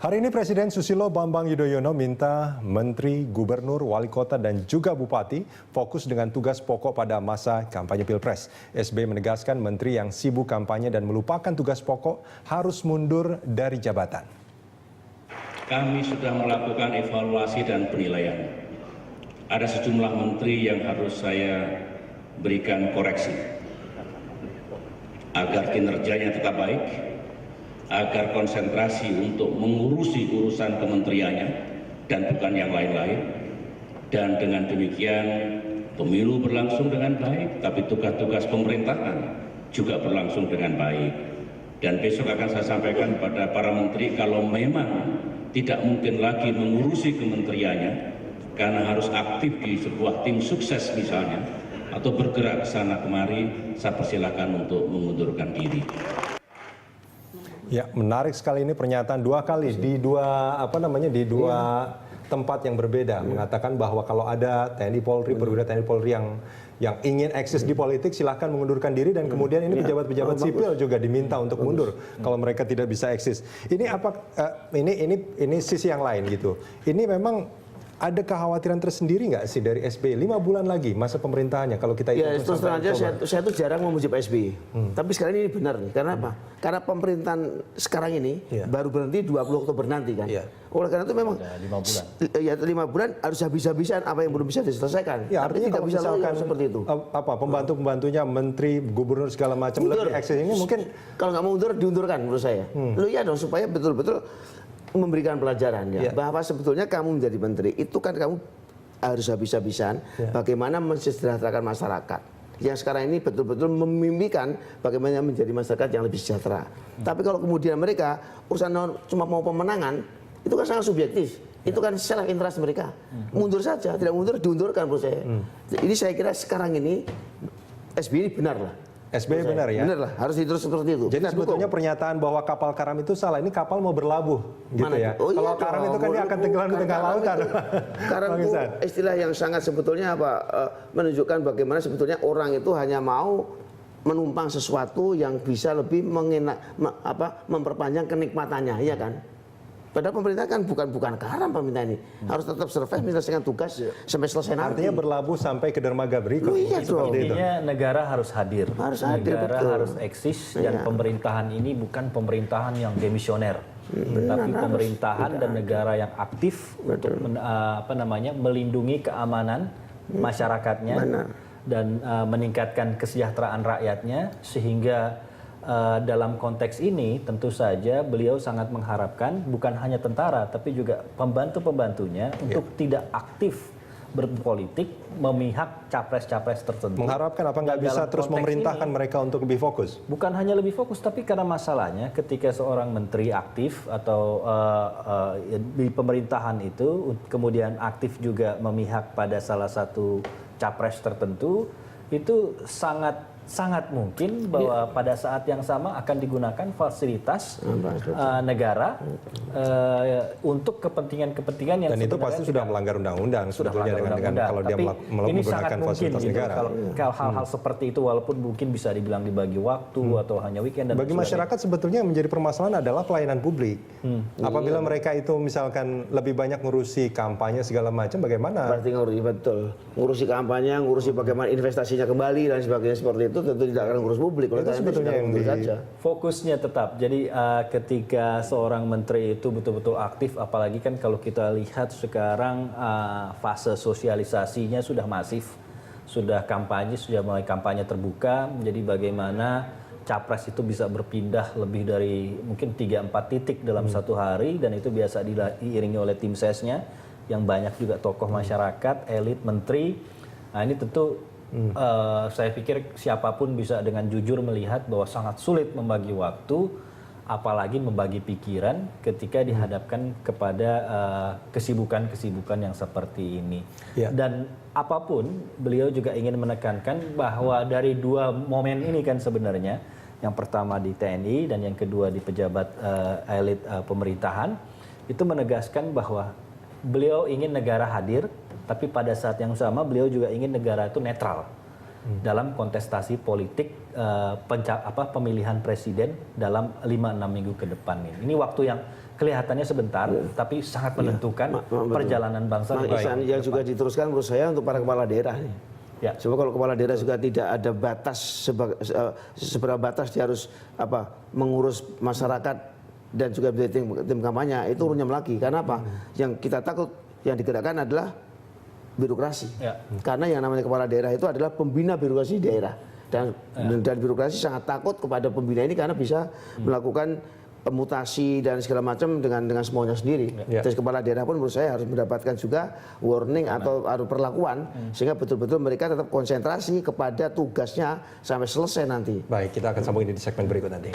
Hari ini Presiden Susilo Bambang Yudhoyono minta Menteri, Gubernur, Wali Kota, dan juga Bupati fokus dengan tugas pokok pada masa kampanye Pilpres. SBY menegaskan Menteri yang sibuk kampanye dan melupakan tugas pokok harus mundur dari jabatan. Kami sudah melakukan evaluasi dan penilaian. Ada sejumlah menteri yang harus saya berikan koreksi agar kinerjanya tetap baik, agar konsentrasi untuk mengurusi urusan kementeriannya dan bukan yang lain-lain. Dan dengan demikian pemilu berlangsung dengan baik, tapi tugas-tugas pemerintahan juga berlangsung dengan baik. Dan besok akan saya sampaikan kepada para menteri kalau memang tidak mungkin lagi mengurusi kementeriannya karena harus aktif di sebuah tim sukses misalnya atau bergerak ke sana kemari, saya persilakan untuk mengundurkan diri. Ya, menarik sekali ini pernyataan dua kali di dua tempat yang berbeda, mengatakan bahwa kalau ada TNI Polri, perwira TNI Polri yang ingin eksis di politik silahkan mengundurkan diri, dan kemudian ini pejabat-pejabat sipil juga diminta untuk mundur kalau mereka tidak bisa eksis. Ini apa? Ini sisi yang lain gitu. Ini memang ada kekhawatiran tersendiri nggak sih dari SBY 5 bulan lagi masa pemerintahannya kalau kita ya terus terang aja saya tuh jarang memuji Pak SBY. Tapi sekarang ini benar nih. Karena apa? Karena pemerintahan sekarang ini baru berhenti 20 Oktober nanti kan. Oleh karena itu memang 5 bulan. Ya 5 bulan harus habis-habisan apa yang belum bisa diselesaikan. Ya, artinya tidak bisa misalkan seperti itu. Apa pembantu-pembantunya menteri, gubernur segala macam lebih eksis ini mungkin kalau nggak mau mundur diundurkan menurut saya. Lu ya dong supaya betul-betul memberikan pelajaran ya, bahwa sebetulnya kamu menjadi menteri itu kan kamu harus habis-habisan bagaimana mensejahterakan masyarakat yang sekarang ini betul-betul memimpikan bagaimana menjadi masyarakat yang lebih sejahtera. Tapi kalau kemudian mereka urusan cuma mau pemenangan, itu kan sangat subjektif. Itu kan self interest mereka. Mundur saja, tidak mundur diundurkan menurut saya. Ini saya kira sekarang ini SBY benar lah. SBY benar ya? Benar lah, harus terus seperti itu. Jadi sebetulnya pernyataan bahwa kapal karam itu salah, ini kapal mau berlabuh gitu ya? Oh, kalau karam itu kan dia akan tenggelam di tengah lautan. Karam itu istilah yang sangat sebetulnya menunjukkan bagaimana sebetulnya orang itu hanya mau menumpang sesuatu yang bisa lebih memperpanjang kenikmatannya, ya kan? Padahal pemerintah kan bukan karam pemerintah ini. Harus tetap survive menyelesaikan tugas sampai selesai nanti. Artinya berlabuh sampai ke dermaga berikut. Intinya negara harus hadir. Negara betul. harus eksis dan pemerintahan ini bukan pemerintahan yang demisioner. Tapi pemerintahan dan negara yang aktif untuk melindungi keamanan masyarakatnya dan meningkatkan kesejahteraan rakyatnya, sehingga dalam konteks ini tentu saja beliau sangat mengharapkan bukan hanya tentara tapi juga pembantu-pembantunya untuk tidak aktif berpolitik memihak capres-capres tertentu. Mengharapkan apa nggak bisa terus memerintahkan mereka untuk lebih fokus? Bukan hanya lebih fokus, tapi karena masalahnya ketika seorang menteri aktif atau di pemerintahan itu kemudian aktif juga memihak pada salah satu capres tertentu, itu sangat mungkin bahwa pada saat yang sama akan digunakan fasilitas negara untuk kepentingan yang dan itu pasti sudah melanggar undang-undang sebetulnya dengan kalau dia menggunakan fasilitas negara. Kalau hal-hal seperti itu walaupun mungkin bisa dibilang dibagi waktu atau hanya weekend dan bagi masyarakat sebetulnya yang menjadi permasalahan adalah pelayanan publik. Apabila mereka itu misalkan lebih banyak ngurusi kampanye segala macam, bagaimana? Berarti ngurusi kampanye, ngurusi bagaimana investasinya kembali dan sebagainya seperti itu tentu tidak akan ngurus publik. Itu sebetulnya yang fokusnya tetap. Jadi ketika seorang menteri itu betul-betul aktif, apalagi kan kalau kita lihat sekarang fase sosialisasinya sudah masif, sudah kampanye, sudah mulai kampanye terbuka. Jadi bagaimana capres itu bisa berpindah lebih dari mungkin 3-4 titik dalam satu hari, dan itu biasa diiringi oleh tim sesnya yang banyak juga tokoh masyarakat, elit, menteri. Nah ini tentu saya pikir siapapun bisa dengan jujur melihat bahwa sangat sulit membagi waktu, apalagi membagi pikiran ketika dihadapkan kepada kesibukan-kesibukan yang seperti ini. Dan apapun, beliau juga ingin menekankan bahwa dari dua momen ini kan sebenarnya, yang pertama di TNI dan yang kedua di pejabat elit pemerintahan, itu menegaskan bahwa beliau ingin negara hadir, tapi pada saat yang sama beliau juga ingin negara itu netral dalam kontestasi politik pemilihan presiden dalam 5-6 minggu ke depan ini. Ini waktu yang kelihatannya sebentar, tapi sangat menentukan perjalanan bangsa. Yang juga diteruskan menurut saya untuk para kepala daerah nih. Ya. Coba kalau kepala daerah juga tidak ada batas seberapa batas dia harus mengurus masyarakat dan juga tim kampanye, itu runyam lagi. Karena apa? Yang kita takut yang digerakkan adalah birokrasi. Ya. Karena yang namanya kepala daerah itu adalah pembina birokrasi daerah. Dan birokrasi sangat takut kepada pembina ini karena bisa melakukan mutasi dan segala macam dengan semuanya sendiri. Terus kepala daerah pun menurut saya harus mendapatkan juga warning atau perlakuan sehingga betul-betul mereka tetap konsentrasi kepada tugasnya sampai selesai nanti. Baik, kita akan sambung ini di segmen berikut nanti.